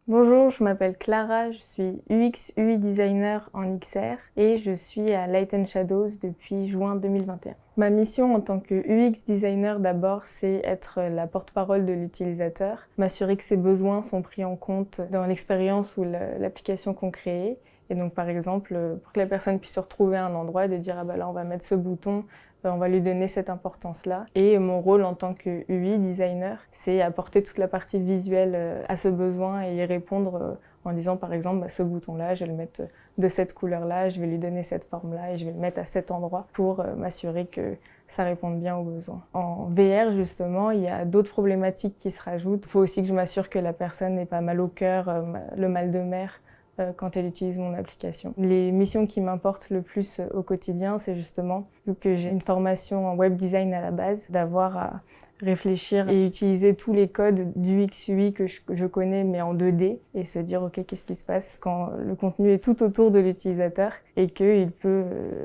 Bonjour, je m'appelle Clara, je suis UX UI designer en XR et je suis à Light & Shadows depuis juin 2021. Ma mission en tant que UX designer d'abord, c'est être la porte-parole de l'utilisateur, m'assurer que ses besoins sont pris en compte dans l'expérience ou l'application qu'on crée. Et donc par exemple, pour que la personne puisse se retrouver à un endroit, de dire ah bah là on va mettre ce bouton, on va lui donner cette importance-là. Et mon rôle en tant que UI designer, c'est apporter toute la partie visuelle à ce besoin et y répondre en disant par exemple ce bouton-là, je vais le mettre de cette couleur-là, je vais lui donner cette forme-là et je vais le mettre à cet endroit pour m'assurer que ça réponde bien aux besoins. En VR, justement, il y a d'autres problématiques qui se rajoutent. Il faut aussi que je m'assure que la personne n'ait pas mal au cœur, le mal de mer, quand elle utilise mon application. Les missions qui m'importent le plus au quotidien, c'est justement, vu que j'ai une formation en web design à la base, d'avoir à réfléchir et utiliser tous les codes du UX/UI que je connais mais en 2D et se dire ok, qu'est-ce qui se passe quand le contenu est tout autour de l'utilisateur et qu'il peut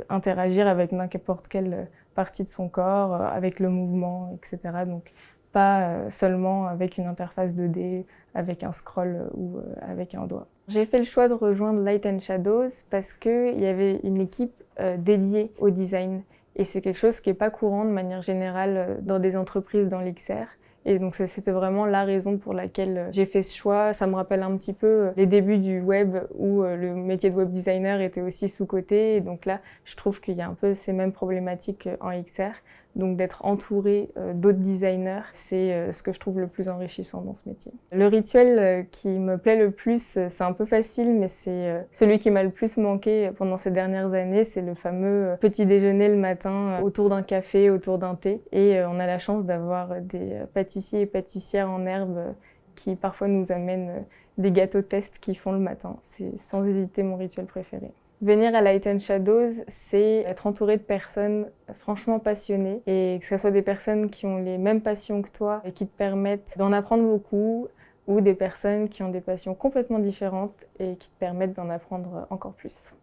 interagir avec n'importe quelle partie de son corps, avec le mouvement, etc. Donc pas seulement avec une interface 2D, avec un scroll ou avec un doigt. J'ai fait le choix de rejoindre Light & Shadows parce qu'il y avait une équipe dédiée au design. Et c'est quelque chose qui n'est pas courant de manière générale dans des entreprises dans l'XR. Et donc c'était vraiment la raison pour laquelle j'ai fait ce choix. Ça me rappelle un petit peu les débuts du web où le métier de web designer était aussi sous-coté. Et donc là, je trouve qu'il y a un peu ces mêmes problématiques en XR. Donc d'être entouré d'autres designers, c'est ce que je trouve le plus enrichissant dans ce métier. Le rituel qui me plaît le plus, c'est un peu facile, mais c'est celui qui m'a le plus manqué pendant ces dernières années, c'est le fameux petit déjeuner le matin autour d'un café, autour d'un thé. Et on a la chance d'avoir des pâtissiers et pâtissières en herbe qui parfois nous amènent des gâteaux test qu'ils font le matin. C'est sans hésiter mon rituel préféré. Venir à Light & Shadows, c'est être entouré de personnes franchement passionnées et que ce soit des personnes qui ont les mêmes passions que toi et qui te permettent d'en apprendre beaucoup ou des personnes qui ont des passions complètement différentes et qui te permettent d'en apprendre encore plus.